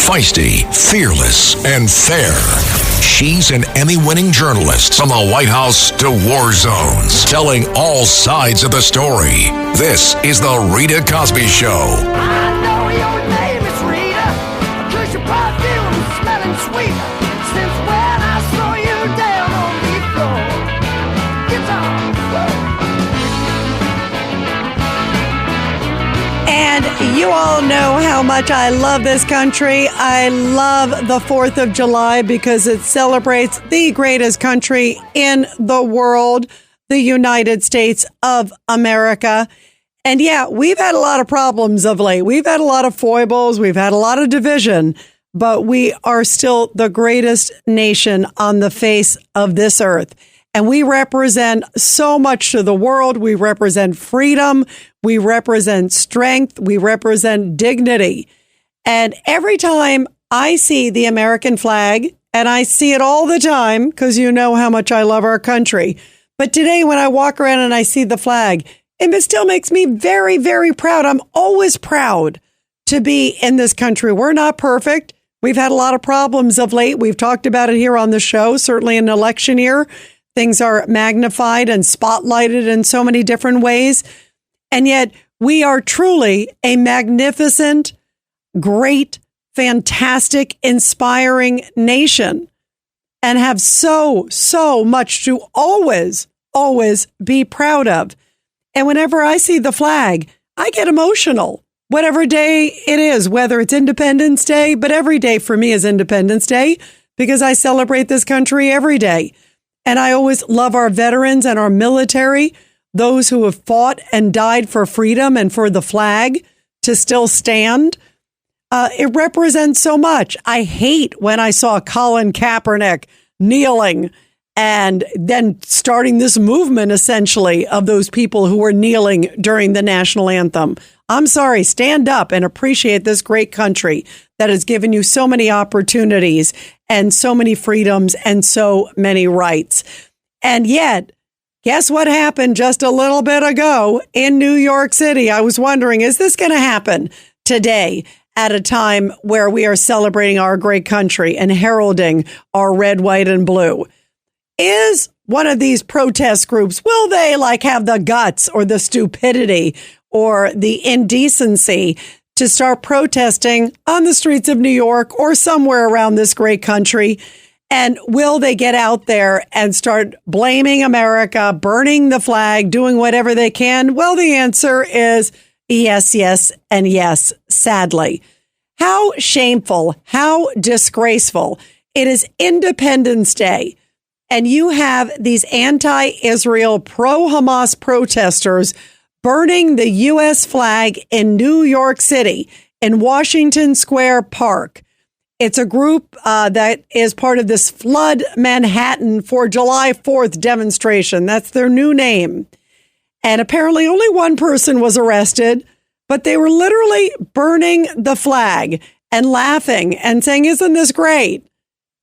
Feisty, fearless, and fair. She's an Emmy-winning journalist from the White House to war zones, telling all sides of the story. This is the Rita Cosby Show. I know your name is Rita, 'cause your perfume is smelling sweet. Since when I saw you down on the floor. Guitar, And you all know how much I love this country. I love the 4th of July because it celebrates the greatest country in the world, the United States of America. And yeah, we've had a lot of problems of late. We've had a lot of foibles. We've had a lot of division, but we are still the greatest nation on the face of this earth. And we represent so much to the world. We represent freedom. We represent strength. We represent dignity. And every time I see the American flag, and I see it all the time because you know how much I love our country. But today when I walk around and I see the flag, it still makes me very, very proud. I'm always proud to be in this country. We're not perfect. We've had a lot of problems of late. We've talked about it here on the show, certainly in an election year. Things are magnified and spotlighted in so many different ways. And yet we are truly a magnificent, great, fantastic, inspiring nation and have so much to always be proud of. And whenever I see the flag, I get emotional. Whatever day it is, whether it's Independence Day, but every day for me is Independence Day because I celebrate this country every day. And I always love our veterans and our military, those who have fought and died for freedom and for the flag to still stand. It represents so much. I hate when I saw Colin Kaepernick kneeling and then starting this movement, essentially, of those people who were kneeling during the national anthem. I'm sorry, stand up and appreciate this great country that has given you so many opportunities and so many freedoms and so many rights. And yet, guess what happened just a little bit ago in New York City? I was wondering, is this going to happen today at a time where we are celebrating our great country and heralding our red, white, and blue? Is one of these protest groups, will they have the guts or the stupidity or the indecency to start protesting on the streets of New York or somewhere around this great country? And will they get out there and start blaming America, burning the flag, doing whatever they can? Well, the answer is yes, and yes, sadly. How shameful, how disgraceful. It is Independence Day. And you have these anti-Israel, pro-Hamas protesters burning the U.S. flag in New York City, in Washington Square Park. It's a group that is part of this Flood Manhattan for July 4th demonstration. That's their new name. And apparently only one person was arrested, but they were literally burning the flag and laughing and saying, "Isn't this great?"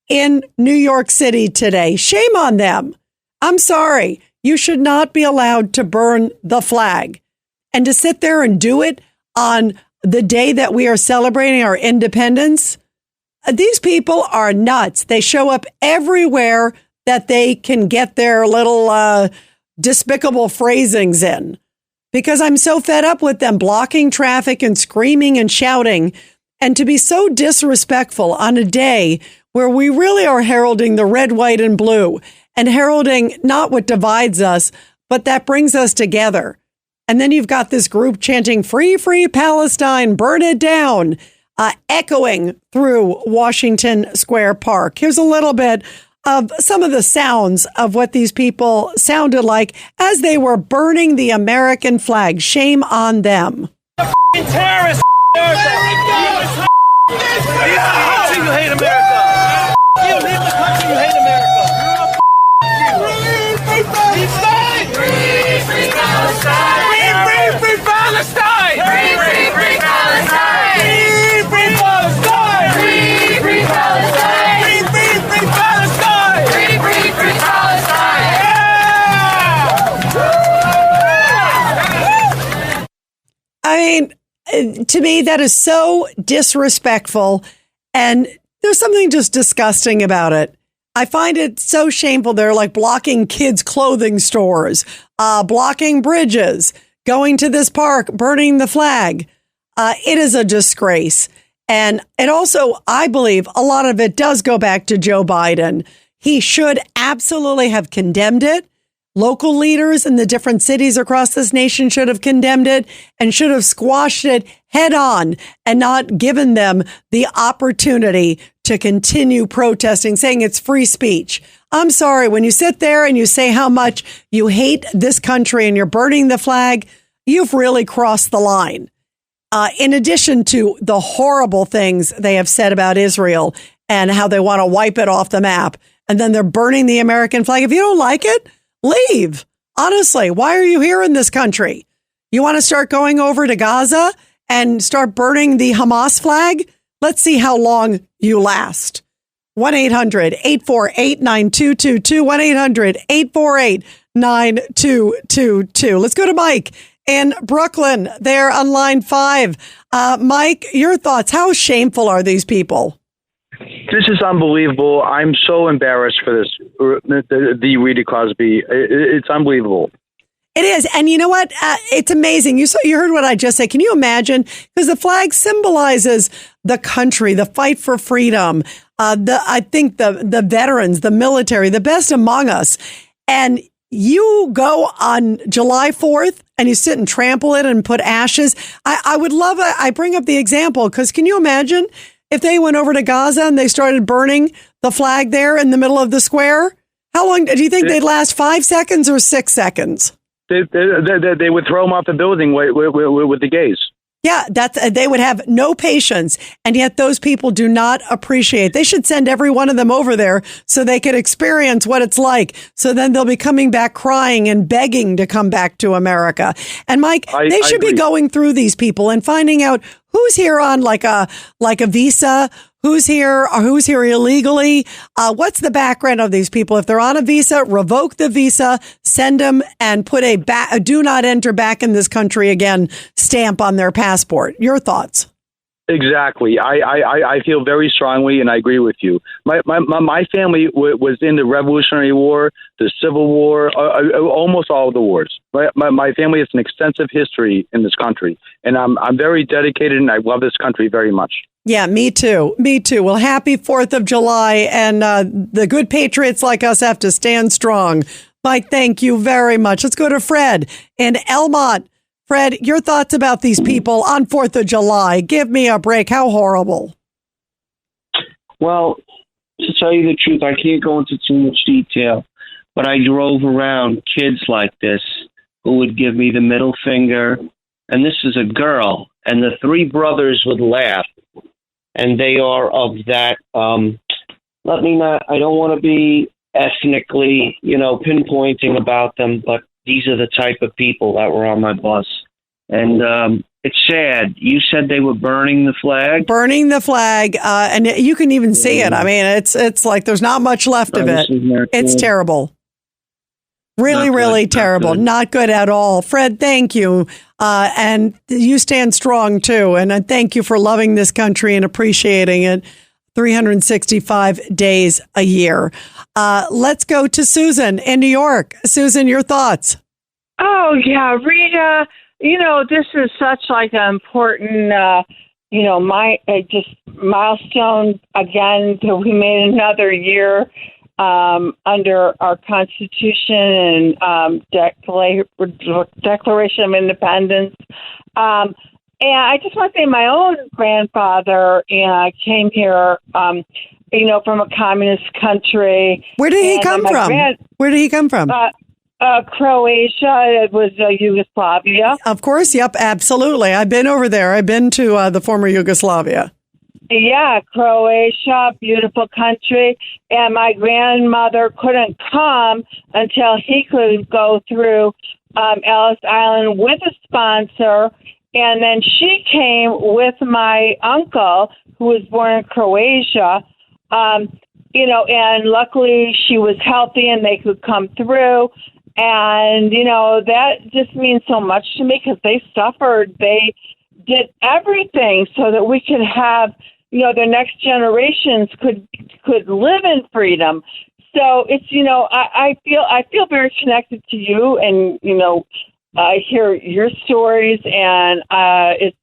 in New York City today. Shame on them. I'm sorry. You should not be allowed to burn the flag. And to sit there and do it on the day that we are celebrating our independence, these people are nuts. They show up everywhere that they can get their little despicable phrasings in. Because I'm so fed up with them blocking traffic and screaming and shouting, and to be so disrespectful on a day where we really are heralding the red, white, and blue, and heralding not what divides us, but that brings us together. And then you've got this group chanting, "Free, free Palestine, burn it down," echoing through Washington Square Park. Here's a little bit of some of the sounds of what these people sounded like as they were burning the American flag. Shame on them. Terrorists, America. You hate America. You leave the country, you hate America. Free Palestine! Free Palestine! Free Palestine! Free Palestine! Free Palestine! Free Palestine! Free Palestine! I mean, to me, that is so disrespectful And there's something just disgusting about it. I find it so shameful. They're like blocking kids' clothing stores, blocking bridges, going to this park, burning the flag. It is a disgrace. And it also, I believe, a lot of it does go back to Joe Biden. He should absolutely have condemned it. Local leaders in the different cities across this nation should have condemned it and should have squashed it head on and not given them the opportunity to continue protesting, saying it's free speech. I'm sorry, when you sit there and you say how much you hate this country and you're burning the flag, you've really crossed the line. In addition to the horrible things they have said about Israel and how they want to wipe it off the map, and then they're burning the American flag. If you don't like it, leave. Honestly, why are you here in this country? You want to start going over to Gaza and start burning the Hamas flag? Let's see how long you last. 1-800-848-9222. 1-800-848-9222. Let's go to Mike in Brooklyn. They're on line 5. Mike, your thoughts. How shameful are these people? This is unbelievable. I'm so embarrassed for this. The Rita Cosby. It's unbelievable. It is. And you know what? It's amazing. You heard what I just said. Can you imagine? Because the flag symbolizes the country, the fight for freedom. I think the veterans, the military, the best among us. And you go on July 4th and you sit and trample it and put ashes. I would love it. I bring up the example because can you imagine if they went over to Gaza and they started burning the flag there in the middle of the square? How long do you think they'd last? 5 seconds or 6 seconds? They would throw them off the building with the gays. Yeah, they would have no patience, and yet those people do not appreciate. They should send every one of them over there so they could experience what it's like. So then they'll be coming back crying and begging to come back to America. And Mike, they should be going through these people and finding out who's here on like a visa, who's here illegally. What's the background of these people? If they're on a visa, revoke the visa, send them and put a do not enter back in this country again stamp on their passport. Your thoughts? Exactly. I feel very strongly, and I agree with you. My family was in the Revolutionary War, the Civil War, almost all of the wars. My family has an extensive history in this country, and I'm very dedicated, and I love this country very much. Yeah, me too. Me too. Well, happy 4th of July, and the good patriots like us have to stand strong. Mike, thank you very much. Let's go to Fred in Elmont. Fred, your thoughts about these people on 4th of July. Give me a break. How horrible. Well, to tell you the truth, I can't go into too much detail, but I drove around kids like this who would give me the middle finger, and this is a girl, and the 3 brothers would laugh, and they are of that, I don't want to be ethnically, pinpointing about them, but these are the type of people that were on my bus. And it's sad. You said they were burning the flag? Burning the flag, and you can even see it. I mean, it's like there's not much left of it. It's terrible. Really terrible. Not good at all. Fred, thank you. And you stand strong, too. And I thank you for loving this country and appreciating it 365 days a year. Let's go to Susan in New York. Susan, your thoughts? Oh, yeah, Rita, this is such like an important, milestone again that we made another year under our Constitution and Declaration of Independence. And I just want to say my own grandfather came here, from a communist country. Where did he come from? Where did he come from? Croatia. It was Yugoslavia. Of course. Yep. Absolutely. I've been over there. I've been to the former Yugoslavia. Yeah, Croatia, beautiful country. And my grandmother couldn't come until he could go through Ellis Island with a sponsor. And then she came with my uncle, who was born in Croatia, and luckily she was healthy and they could come through. And, that just means so much to me because they suffered. They did everything so that we could have, the next generations could live in freedom. So it's, I feel very connected to you, and, I hear your stories, and it's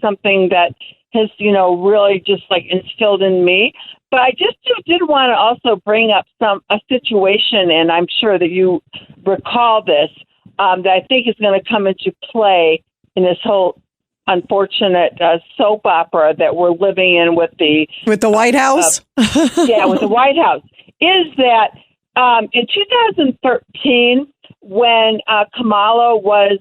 something that has, really just like instilled in me. But I just did want to also bring up a situation, and I'm sure that you recall this, that I think is going to come into play in this whole unfortunate soap opera that we're living in with the White House. With the White House, is that in 2013, when Kamala was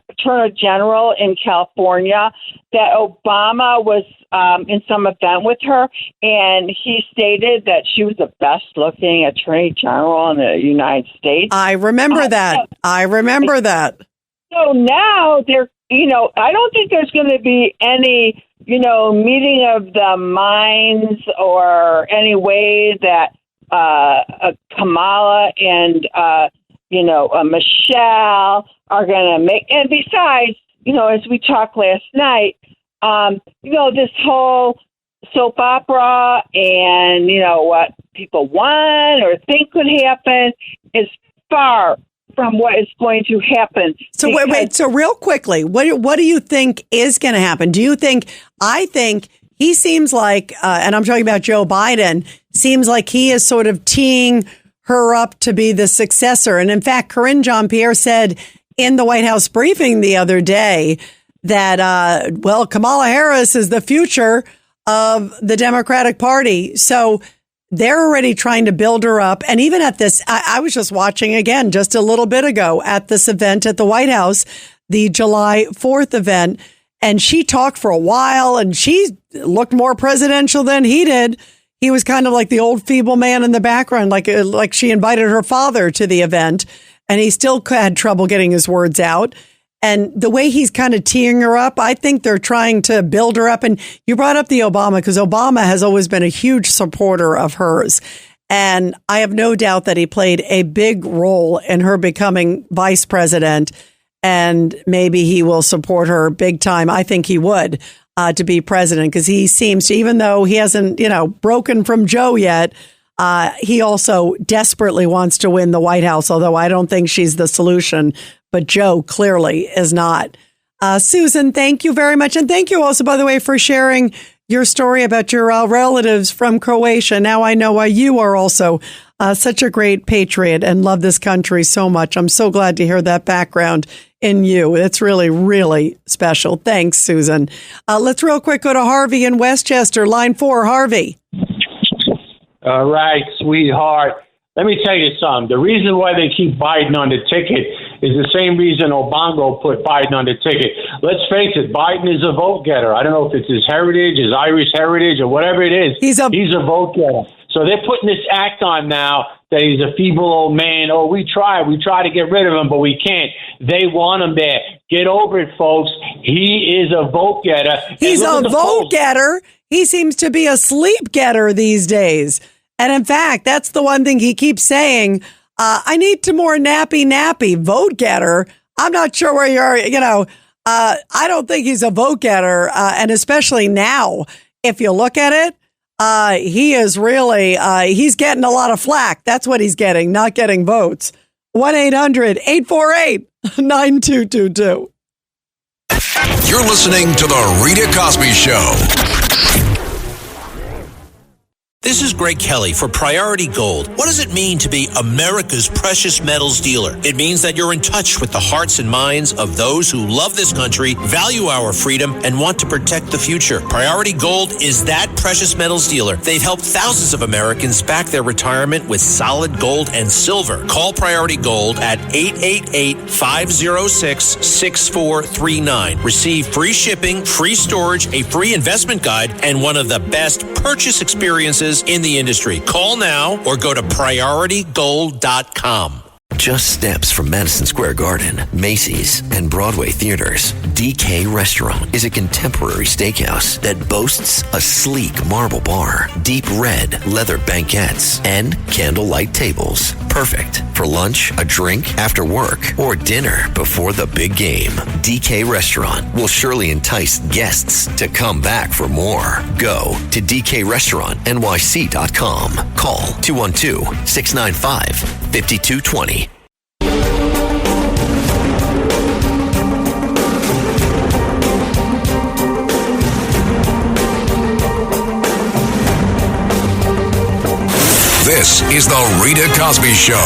Attorney General in California, that Obama was in some event with her, and he stated that she was the best-looking Attorney General in the United States. I remember that. So now I don't think there's going to be any, meeting of the minds or any way that Kamala and Michelle are going to make. And besides, as we talked last night, this whole soap opera and what people want or think could happen is far from what is going to happen. So wait. So real quickly, what do you think is going to happen? I think he seems like, and I'm talking about Joe Biden, seems like he is sort of teeing her up to be the successor. And in fact, Karine Jean-Pierre said in the White House briefing the other day that, Kamala Harris is the future of the Democratic Party. So they're already trying to build her up. And even at this, I was just watching again just a little bit ago at this event at the White House, the July 4th event. And she talked for a while and she looked more presidential than he did. He was kind of like the old feeble man in the background, like she invited her father to the event, and he still had trouble getting his words out. And the way he's kind of teeing her up, I think they're trying to build her up. And you brought up the Obama, because Obama has always been a huge supporter of hers. And I have no doubt that he played a big role in her becoming vice president. And maybe he will support her big time. I think he would to be president, because he seems to, even though he hasn't, broken from Joe yet, he also desperately wants to win the White House, although I don't think she's the solution. But Joe clearly is not. Susan, thank you very much. And thank you also, by the way, for sharing your story about your relatives from Croatia. Now I know why you are also such a great patriot and love this country so much. I'm so glad to hear that background in you. It's really, really special. Thanks, Susan. Let's real quick go to Harvey in Westchester. Line 4, Harvey. All right, sweetheart. Let me tell you something. The reason why they keep Biden on the ticket is the same reason Obama put Biden on the ticket. Let's face it, Biden is a vote getter. I don't know if it's his heritage, his Irish heritage, or whatever it is. He's a vote getter. So they're putting this act on now that he's a feeble old man. Oh, we try to get rid of him, but we can't. They want him there. Get over it, folks. He is a vote getter. He's a vote getter. He seems to be a sleep getter these days. And in fact, that's the one thing he keeps saying. I need to more nappy vote getter. I'm not sure where you're, I don't think he's a vote getter. And especially now, if you look at it, he is really, he's getting a lot of flack. That's what he's getting, not getting votes. 1-800-848-9222. You're listening to The Rita Cosby Show. This is Greg Kelly for Priority Gold. What does it mean to be America's precious metals dealer? It means that you're in touch with the hearts and minds of those who love this country, value our freedom, and want to protect the future. Priority Gold is that precious metals dealer. They've helped thousands of Americans back their retirement with solid gold and silver. Call Priority Gold at 888-506-6439. Receive free shipping, free storage, a free investment guide, and one of the best purchase experiences in the industry. Call now or go to PriorityGold.com. Just steps from Madison Square Garden, Macy's, and Broadway theaters, DK Restaurant is a contemporary steakhouse that boasts a sleek marble bar, deep red leather banquettes, and candlelight tables. Perfect for lunch, a drink, after work, or dinner before the big game. DK Restaurant will surely entice guests to come back for more. Go to DKRestaurantNYC.com. Call 212-695-5220. This is the Rita Cosby Show.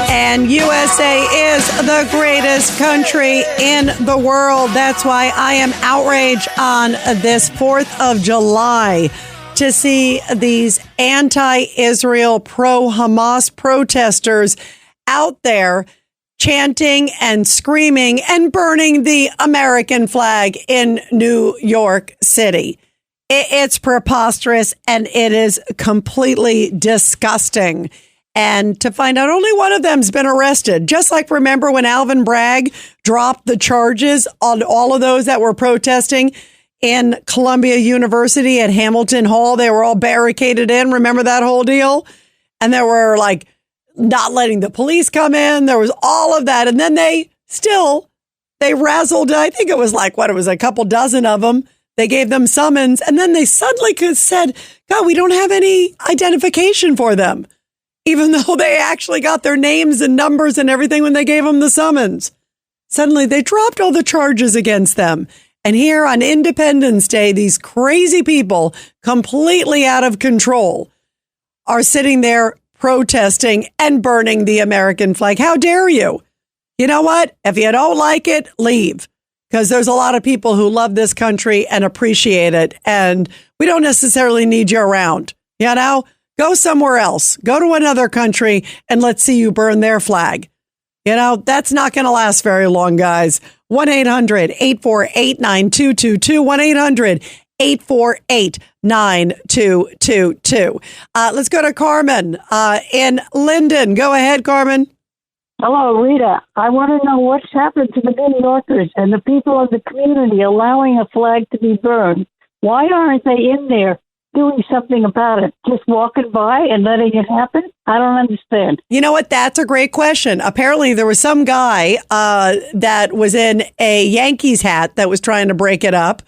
And USA is the greatest country in the world. That's why I am outraged on this 4th of July to see these anti-Israel, pro-Hamas protesters out there chanting and screaming and burning the American flag in New York City. It's preposterous and it is completely disgusting. And to find out only one of them's been arrested, just like remember when Alvin Bragg dropped the charges on all of those that were protesting in Columbia University at Hamilton Hall. They were all barricaded in. Remember that whole deal? And they were like not letting the police come in. There was all of that. And then they razzled, I think it was like, it was a couple dozen of them. They gave them summons. And then they suddenly said, God, we don't have any identification for them. Even though they actually got their names and numbers and everything when they gave them the summons. Suddenly they dropped all the charges against them. And here on Independence Day, these crazy people, completely out of control, are sitting there protesting and burning the American flag. How dare you? You know what? If you don't like it, leave. Because there's a lot of people who love this country and appreciate it. And we don't necessarily need you around. You know? Go somewhere else. Go to another country and let's see you burn their flag. You know, that's not going to last very long, guys. 1-800-848-9222. 1-800-848-9222. Let's go to Carmen in Linden. Go ahead, Carmen. Hello, Rita. I want to know what's happened to the New Yorkers and the people of the community allowing a flag to be burned. Why aren't they in there doing something about it? Just walking by and letting it happen? I don't understand. You know what? That's a great question. Apparently, there was some guy that was in a Yankees hat that was trying to break it up.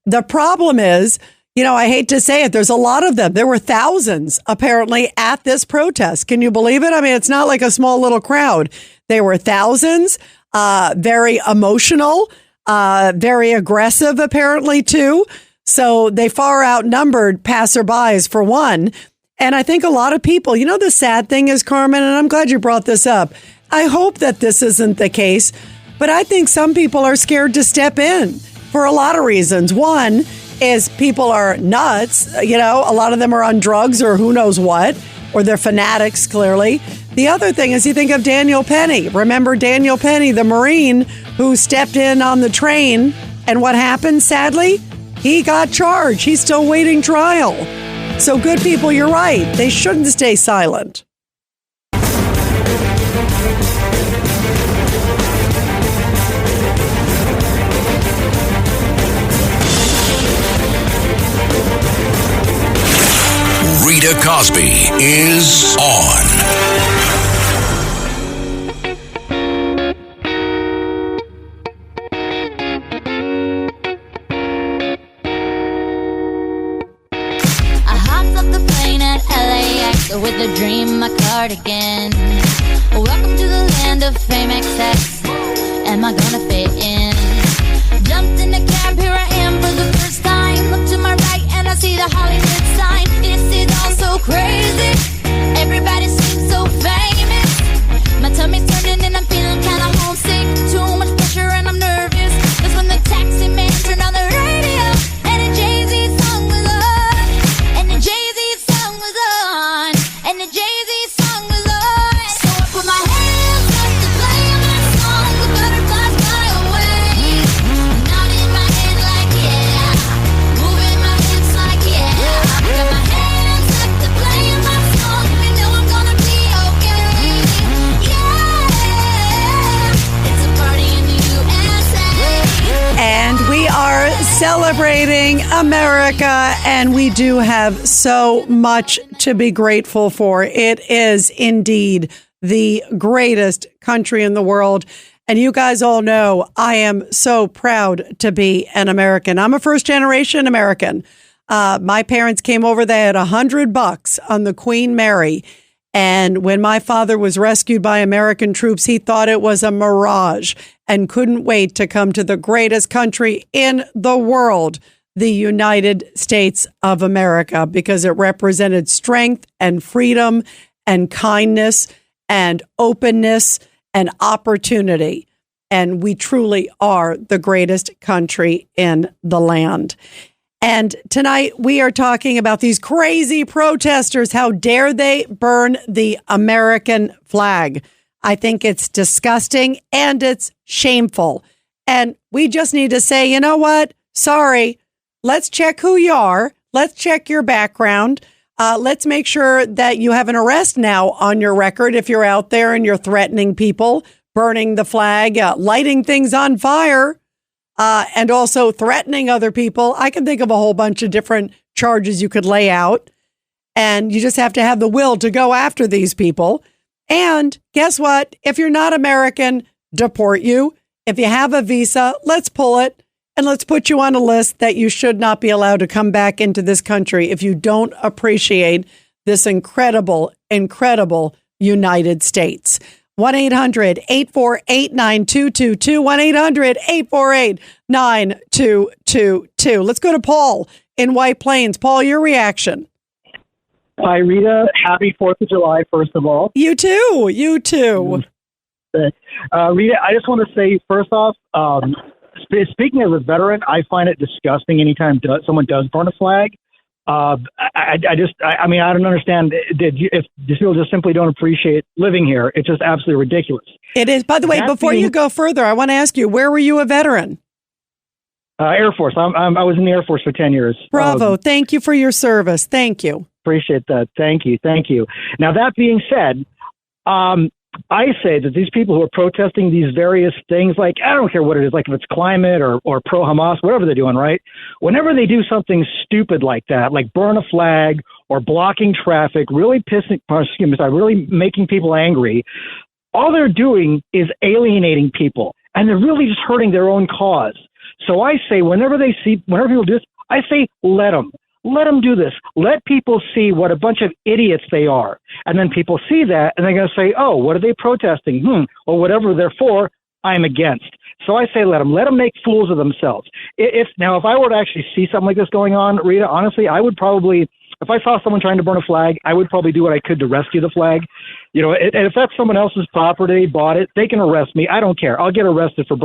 The problem is, you know, I hate to say it, there's a lot of them. There were thousands, apparently, at this protest. Can you believe it? I mean, it's not like a small little crowd. There were thousands, very emotional, very aggressive, apparently, too. So they far outnumbered passerbys for one. And I think a lot of people, you know, the sad thing is, Carmen, and I'm glad you brought this up. I hope that this isn't the case, but I think some people are scared to step in for a lot of reasons. One is people are nuts. You know, a lot of them are on drugs or who knows what, or they're fanatics, clearly. The other thing is you think of Daniel Penny. Remember Daniel Penny, the Marine who stepped in on the train, and what happened, sadly? He got charged. He's still waiting trial. So good people, you're right. They shouldn't stay silent. Rita Cosby is on. With a dream, my cardigan. Welcome to the land of fame excess. Am I gonna fit in? Jumped in the cab, here I am for the first time. Look to my right and I see the Hollywood sign. This is all so crazy. Everybody seems so famous. My tummy's turning and I'm feeling kinda homesick. Too celebrating America, and we do have so much to be grateful for. It is indeed the greatest country in the world. And you guys all know I am so proud to be an American. I'm a first-generation American. My parents came over. They had $100 on the Queen Mary. And when my father was rescued by American troops, he thought it was a mirage and couldn't wait to come to the greatest country in the world, the United States of America, because it represented strength and freedom and kindness and openness and opportunity. And we truly are the greatest country in the land. And tonight we are talking about these crazy protesters. How dare they burn the American flag? I think it's disgusting and it's shameful. And we just need to say, you know what? Sorry. Let's check who you are. Let's check your background. Let's make sure that you have an arrest now on your record if you're out there and you're threatening people, burning the flag, lighting things on fire. And also threatening other people. I can think of a whole bunch of different charges you could lay out. And you just have to have the will to go after these people. And guess what? If you're not American, deport you. If you have a visa, let's pull it. And let's put you on a list that you should not be allowed to come back into this country if you don't appreciate this incredible, incredible United States. 1-800-848-9222. 1-800-848-9222. Let's go to Paul in White Plains. Paul, your reaction. Hi, Rita. Happy 4th of July, first of all. You too. You too. Rita, I just want to say, first off, speaking as a veteran, I find it disgusting anytime someone does burn a flag. I don't understand if people just simply don't appreciate living here. It's just absolutely ridiculous. It is. By the way, before you go further, I want to ask you, where were you a veteran? Air Force. I was in the Air Force for 10 years. Bravo. Thank you for your service. Thank you. Appreciate that. Thank you. Now, that being said, I say that these people who are protesting these various things, like, I don't care what it is, like if it's climate or pro-Hamas, whatever they're doing, right? Whenever they do something stupid like that, like burn a flag or blocking traffic, really making people angry, all they're doing is alienating people, and they're really just hurting their own cause. So I say, whenever people do this, I say, let them do this. Let people see what a bunch of idiots they are. And then people see that and they're going to say, oh, what are they protesting? Or whatever they're for, I'm against. So I say, let them make fools of themselves. If I were to actually see something like this going on, Rita, honestly, I would probably, if I saw someone trying to burn a flag, I would probably do what I could to rescue the flag. You know, and if that's someone else's property, bought it, they can arrest me. I don't care. I'll get arrested for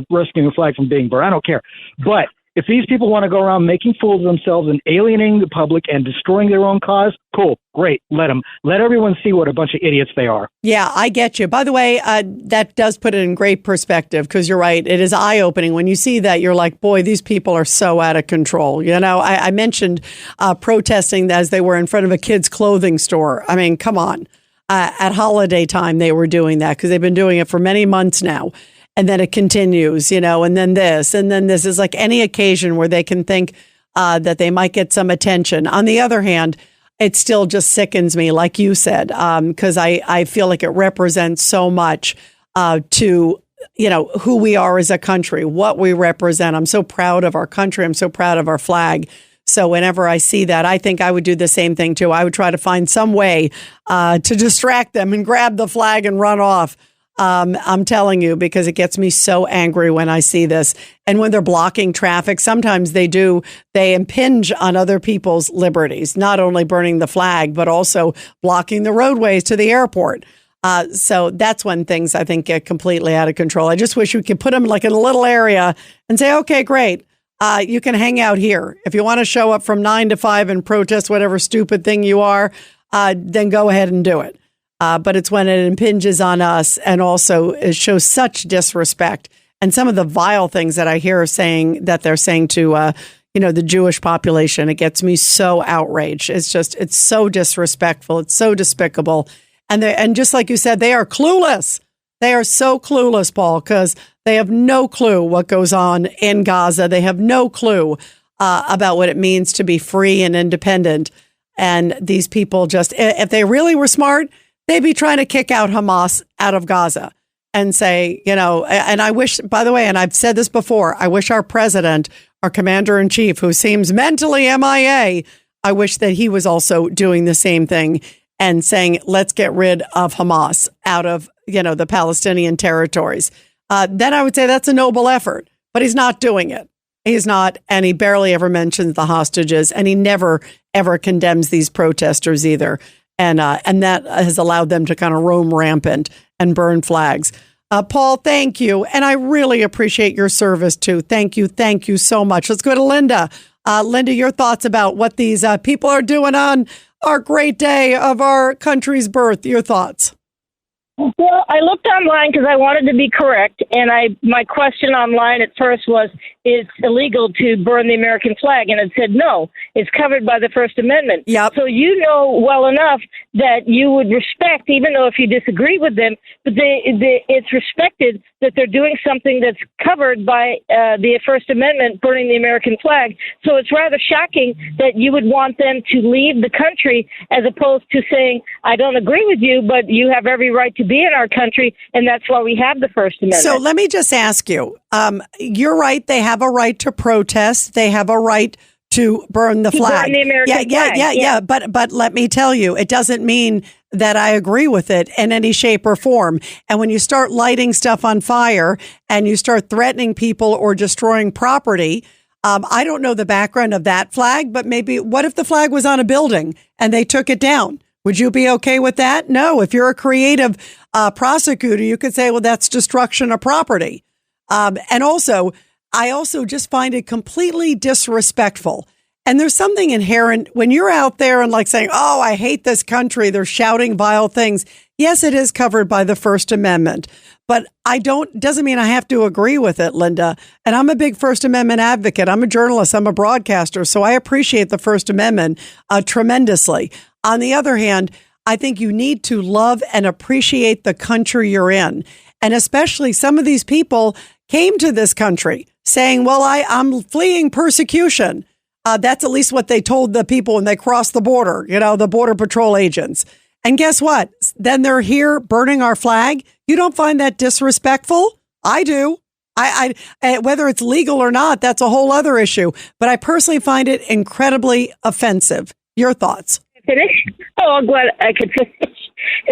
rescuing a flag from being burned. I don't care. But if these people want to go around making fools of themselves and alienating the public and destroying their own cause, cool, great, let them. Let everyone see what a bunch of idiots they are. Yeah, I get you. By the way, that does put it in great perspective, because you're right. It is eye-opening. When you see that, you're like, boy, these people are so out of control. You know, I mentioned protesting as they were in front of a kid's clothing store. I mean, come on. At holiday time, they were doing that because they've been doing it for many months now. And then it continues, you know, and then this is like any occasion where they can think that they might get some attention. On the other hand, it still just sickens me, like you said, because I feel like it represents so much to, you know, who we are as a country, what we represent. I'm so proud of our country. I'm so proud of our flag. So whenever I see that, I think I would do the same thing, too. I would try to find some way to distract them and grab the flag and run off. I'm telling you, because it gets me so angry when I see this. And when they're blocking traffic, sometimes they impinge on other people's liberties, not only burning the flag, but also blocking the roadways to the airport. So that's when things, I think, get completely out of control. I just wish we could put them like in a little area and say, okay, great. You can hang out here. If you want to show up from 9 to 5 and protest whatever stupid thing you are, then go ahead and do it. But it's when it impinges on us, and also it shows such disrespect. And some of the vile things that I hear they're saying to, the Jewish population, it gets me so outraged. It's so disrespectful. It's so despicable. And just like you said, they are clueless. They are so clueless, Paul, because they have no clue what goes on in Gaza. They have no clue about what it means to be free and independent. And these people just, if they really were smart, they'd be trying to kick out Hamas out of Gaza and say, and I wish, by the way, and I've said this before, I wish our president, our commander in chief, who seems mentally MIA, I wish that he was also doing the same thing and saying, let's get rid of Hamas out of, the Palestinian territories. Then I would say that's a noble effort, but he's not doing it. He's not, and he barely ever mentions the hostages, and he never, ever condemns these protesters either. And that has allowed them to kind of roam rampant and burn flags. Paul, thank you. And I really appreciate your service, too. Thank you. Thank you so much. Let's go to Linda. Linda, your thoughts about what these people are doing on our great day of our country's birth. Your thoughts. Well, I looked online because I wanted to be correct, and my question online at first was, it's illegal to burn the American flag, and it said no, it's covered by the First Amendment. Yep. So you know well enough that you would respect, even though if you disagree with them, but it's respected that they're doing something that's covered by the First Amendment, burning the American flag. So it's rather shocking that you would want them to leave the country as opposed to saying, I don't agree with you, but you have every right to be in our country, and that's why we have the First Amendment. So let me just ask you, you're right, they have a right to protest, they have a right to burn the flag. Burn the American flag. Yeah. But let me tell you, it doesn't mean that I agree with it in any shape or form. And when you start lighting stuff on fire and you start threatening people or destroying property, I don't know the background of that flag, but maybe what if the flag was on a building and they took it down? Would you be okay with that? No. If you're a creative prosecutor, you could say, well, that's destruction of property. And also, I also just find it completely disrespectful. And there's something inherent when you're out there and like saying, oh, I hate this country. They're shouting vile things. Yes, it is covered by the First Amendment, but doesn't mean I have to agree with it, Linda. And I'm a big First Amendment advocate. I'm a journalist. I'm a broadcaster. So I appreciate the First Amendment tremendously. On the other hand, I think you need to love and appreciate the country you're in. And especially some of these people came to this country saying, well, I'm fleeing persecution. That's at least what they told the people when they crossed the border, the Border Patrol agents. And guess what? Then they're here burning our flag. You don't find that disrespectful? I do. I whether it's legal or not, that's a whole other issue. But I personally find it incredibly offensive. Your thoughts? Finish? Oh, I'm glad I could finish.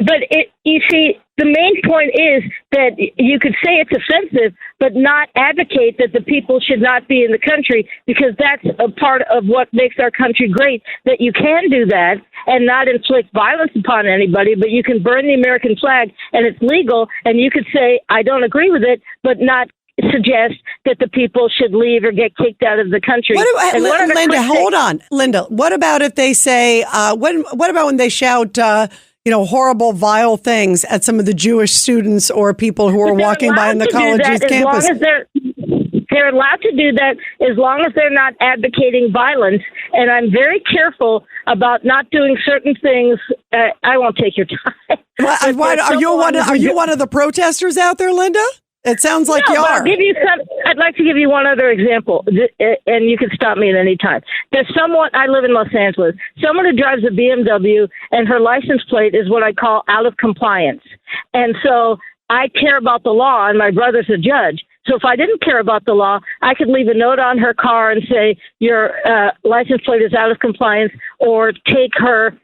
But you see, the main point is that you could say it's offensive, but not advocate that the people should not be in the country, because that's a part of what makes our country great, that you can do that and not inflict violence upon anybody, but you can burn the American flag and it's legal, and you could say, I don't agree with it, but not suggest that the people should leave or get kicked out of the country. Linda, hold on. Linda, what about if they say, what about when they shout, horrible, vile things at some of the Jewish students or people who are walking by on the college's campus? They're allowed to do that as long as they're not advocating violence. And I'm very careful about not doing certain things. I won't take your time. Are you one of the protesters out there, Linda? It sounds like you are. I'd like to give you one other example, and you can stop me at any time. There's someone, I live in Los Angeles, someone who drives a BMW, and her license plate is what I call out of compliance. And so I care about the law, and my brother's a judge. So if I didn't care about the law, I could leave a note on her car and say, your license plate is out of compliance, or take her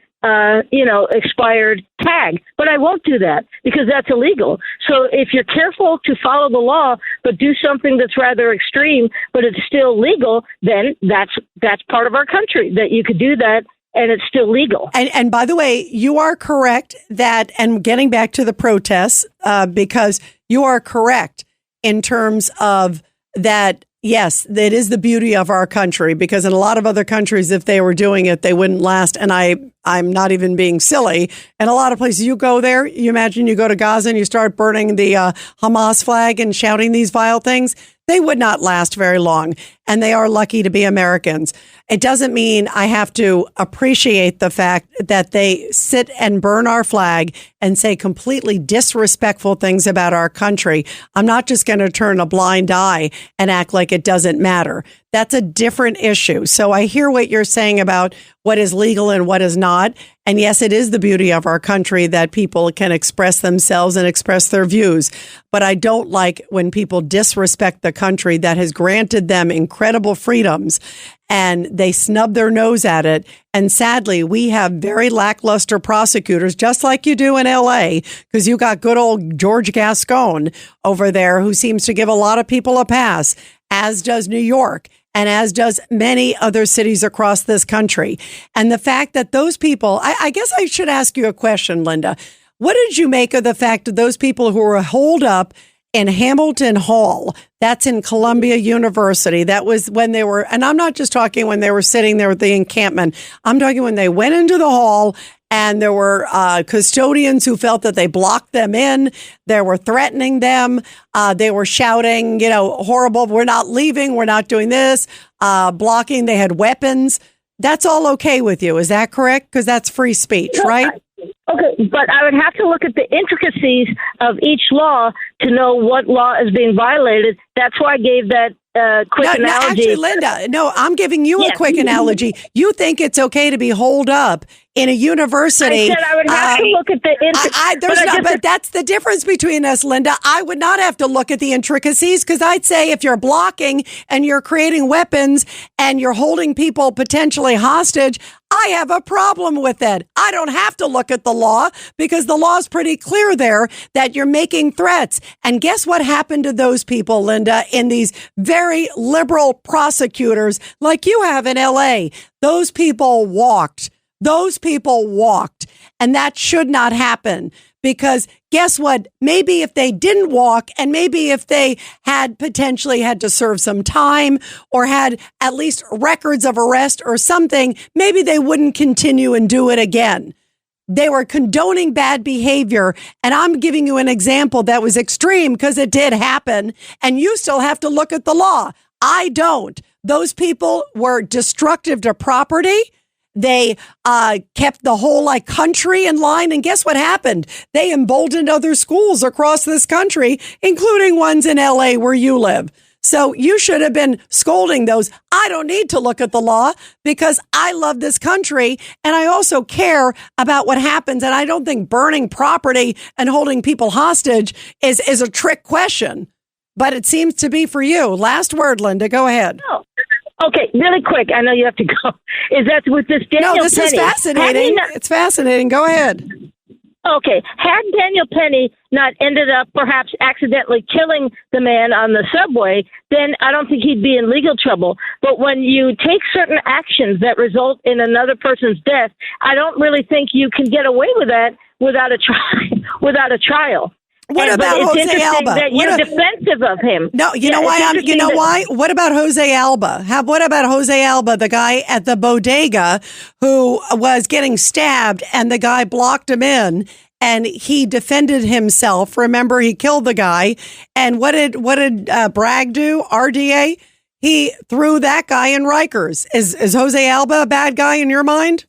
expired tag. But I won't do that because that's illegal. So if you're careful to follow the law, but do something that's rather extreme, but it's still legal, then that's part of our country, that you could do that and it's still legal. And by the way, you are correct that, and getting back to the protests, because you are correct in terms of that. Yes, that is the beauty of our country, because in a lot of other countries, if they were doing it, they wouldn't last. And I I'm not even being silly. And a lot of places you go there, you imagine you go to Gaza and you start burning the Hamas flag and shouting these vile things. They would not last very long. And they are lucky to be Americans. It doesn't mean I have to appreciate the fact that they sit and burn our flag and say completely disrespectful things about our country. I'm not just going to turn a blind eye and act like it doesn't matter. That's a different issue. So I hear what you're saying about what is legal and what is not. And yes, it is the beauty of our country that people can express themselves and express their views. But I don't like when people disrespect the country that has granted them incredible freedoms and they snub their nose at it. And sadly, we have very lackluster prosecutors, just like you do in LA, because you got good old George Gascon over there who seems to give a lot of people a pass, as does New York. And as does many other cities across this country. And the fact that those people, I guess I should ask you a question, Linda. What did you make of the fact that those people who were holed up in Hamilton Hall, that's in Columbia University, that was when they were, and I'm not just talking when they were sitting there with the encampment, I'm talking when they went into the hall and there were custodians who felt that they blocked them in. They were threatening them. They were shouting, horrible, we're not leaving, we're not doing this, blocking. They had weapons. That's all okay with you. Is that correct? Because that's free speech, right? Okay, but I would have to look at the intricacies of each law to know what law is being violated. That's why I gave that quick analogy. Actually, Linda, I'm giving you a quick analogy. You think it's okay to be holed up in a university. I said I would have to look at the but that's the difference between us, Linda. I would not have to look at the intricacies because I'd say if you're blocking and you're creating weapons and you're holding people potentially hostage, I have a problem with it. I don't have to look at the law because the law is pretty clear there that you're making threats. And guess what happened to those people, Linda, in these very liberal prosecutors like you have in LA? Those people walked. And that should not happen because guess what? Maybe if they didn't walk and maybe if they had potentially had to serve some time or had at least records of arrest or something, maybe they wouldn't continue and do it again. They were condoning bad behavior. And I'm giving you an example that was extreme because it did happen. And you still have to look at the law. I don't. Those people were destructive to property. They kept the whole country in line. And guess what happened? They emboldened other schools across this country, including ones in LA where you live. So you should have been scolding those. I don't need to look at the law because I love this country and I also care about what happens. And I don't think burning property and holding people hostage is a trick question. But it seems to be for you. Last word, Linda. Go ahead. No. Okay, really quick. I know you have to go. Is that with this Daniel Penny? No, this is fascinating. It's fascinating. Go ahead. Okay. Had Daniel Penny not ended up perhaps accidentally killing the man on the subway, then I don't think he'd be in legal trouble. But when you take certain actions that result in another person's death, I don't really think you can get away with that without a trial. What about Jose Alba? You're defensive of him. No, you know why? What about Jose Alba? What about Jose Alba, the guy at the bodega who was getting stabbed and the guy blocked him in and he defended himself. Remember, he killed the guy. And what did Bragg do? RDA? He threw that guy in Rikers. Is Jose Alba a bad guy in your mind?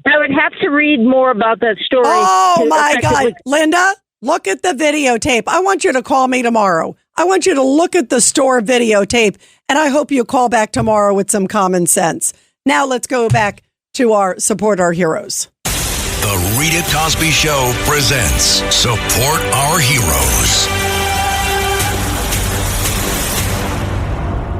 I would have to read more about that story. Oh my God, Linda. Look at the videotape. I want you to call me tomorrow. I want you to look at the store videotape, and I hope you call back tomorrow with some common sense. Now let's go back to our Support Our Heroes. The Rita Cosby Show presents Support Our Heroes.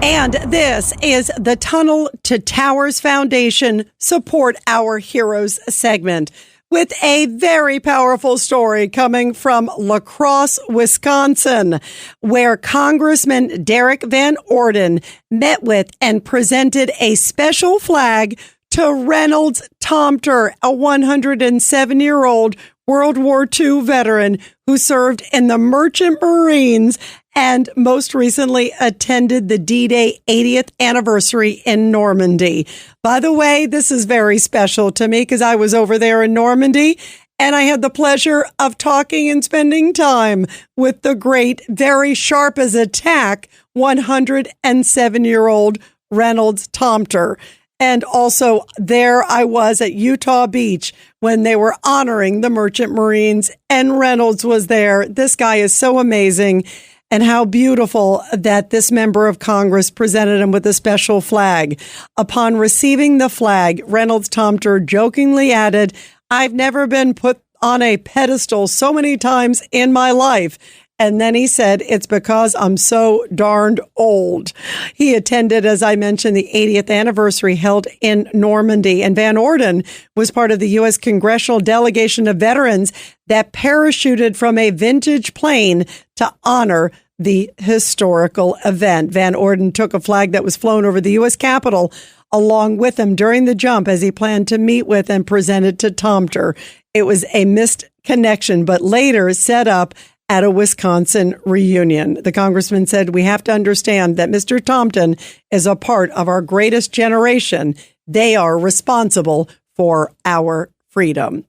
And this is the Tunnel to Towers Foundation Support Our Heroes segment, with a very powerful story coming from La Crosse, Wisconsin, where Congressman Derek Van Orden met with and presented a special flag to Reynolds Tomter, a 107-year-old World War II veteran who served in the Merchant Marines and most recently attended the D-Day 80th anniversary in Normandy. By the way, this is very special to me because I was over there in Normandy and I had the pleasure of talking and spending time with the great, very sharp as a tack, 107-year-old Reynolds Tomter. And also there I was at Utah Beach when they were honoring the Merchant Marines and Reynolds was there. This guy is so amazing. And how beautiful that this member of Congress presented him with a special flag. Upon receiving the flag, Reynolds Tomter jokingly added, "I've never been put on a pedestal so many times in my life." And then he said, "It's because I'm so darned old." He attended, as I mentioned, the 80th anniversary held in Normandy. And Van Orden was part of the U.S. congressional delegation of veterans that parachuted from a vintage plane to honor the historical event. Van Orden took a flag that was flown over the U.S. Capitol along with him during the jump as he planned to meet with and present it to Tomter. It was a missed connection, but later set up at a Wisconsin reunion. The congressman said, "We have to understand that Mr. Tomten is a part of our greatest generation. They are responsible for our freedom."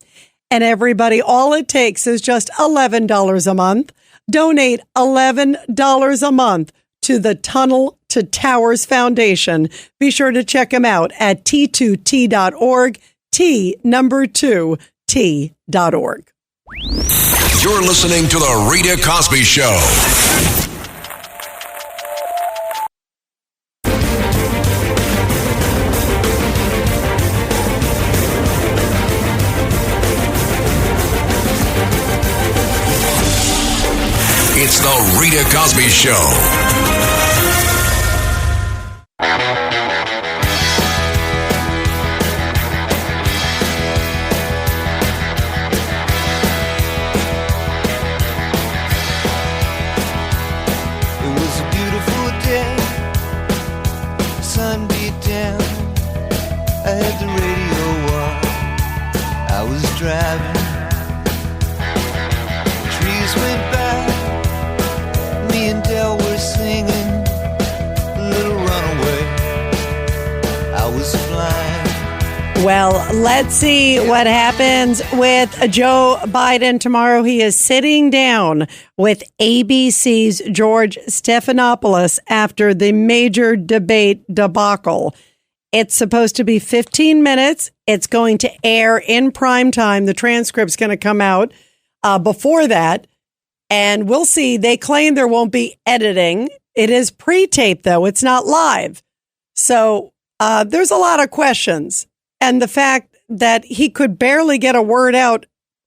And everybody, all it takes is just $11 a month. Donate $11 a month to the Tunnel to Towers Foundation. Be sure to check them out at t2t.org, T2T.org. You're listening to The Rita Cosby Show. It's The Rita Cosby Show. Driving, trees went by, me and Dell were singing, Little Runaway, I was flying. Well, let's see what happens with Joe Biden tomorrow. He is sitting down with ABC's George Stephanopoulos after the major debate debacle. It's supposed to be 15 minutes. It's going to air in prime time. The transcript's going to come out before that. And we'll see. They claim there won't be editing. It is pre-taped, though. It's not live. So there's a lot of questions. And the fact that he could barely get a word out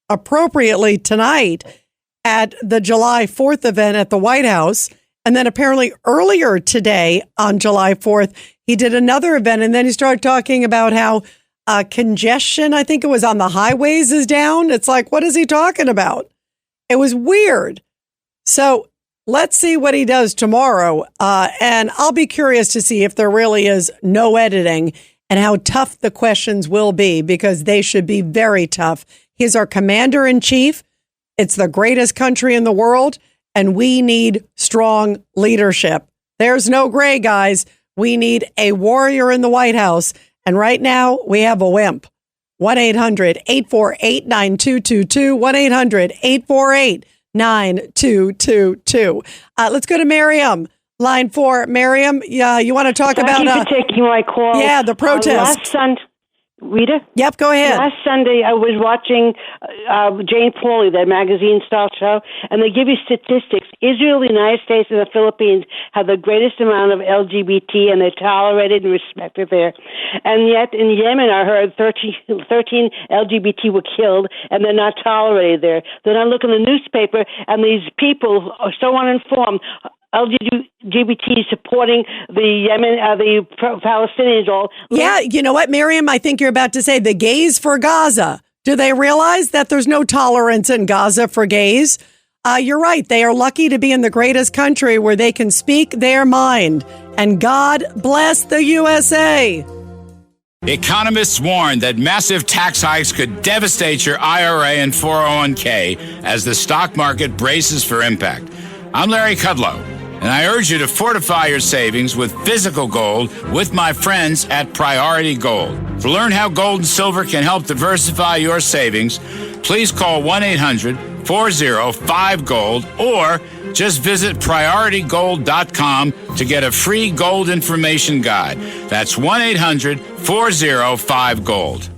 appropriately tonight at the July 4th event at the White House. And then apparently earlier today on July 4th, he did another event, and then he started talking about how congestion, I think it was on the highways, is down. It's like, what is he talking about? It was weird. So let's see what he does tomorrow. And I'll be curious to see if there really is no editing and how tough the questions will be, because they should be very tough. He's our commander in chief. It's the greatest country in the world, and we need strong leadership. There's no gray, guys. We need a warrior in the White House. And right now, we have a wimp. 1-800-848-9222. 1-800-848-9222. Let's go to Miriam. Line 4. Miriam, you want to talk about... Thank you for taking my call. Yeah, the protest. Last Sunday... Rita? Yep, go ahead. Last Sunday, I was watching Jane Pauley, that magazine-style show, and they give you statistics. Israel, the United States, and the Philippines have the greatest amount of LGBT, and they're tolerated and respected there. And yet, in Yemen, I heard 13 LGBT were killed, and they're not tolerated there. Then I look in the newspaper, and these people are so uninformed. LGBT supporting the Yemen, the Palestinians all. Yeah, you know what, Miriam? I think you're about to say the gays for Gaza. Do they realize that there's no tolerance in Gaza for gays? You're right. They are lucky to be in the greatest country where they can speak their mind. And God bless the USA. Economists warn that massive tax hikes could devastate your IRA and 401k as the stock market braces for impact. I'm Larry Kudlow, and I urge you to fortify your savings with physical gold with my friends at Priority Gold. To learn how gold and silver can help diversify your savings, please call 1-800-405-GOLD or just visit PriorityGold.com to get a free gold information guide. That's 1-800-405-GOLD.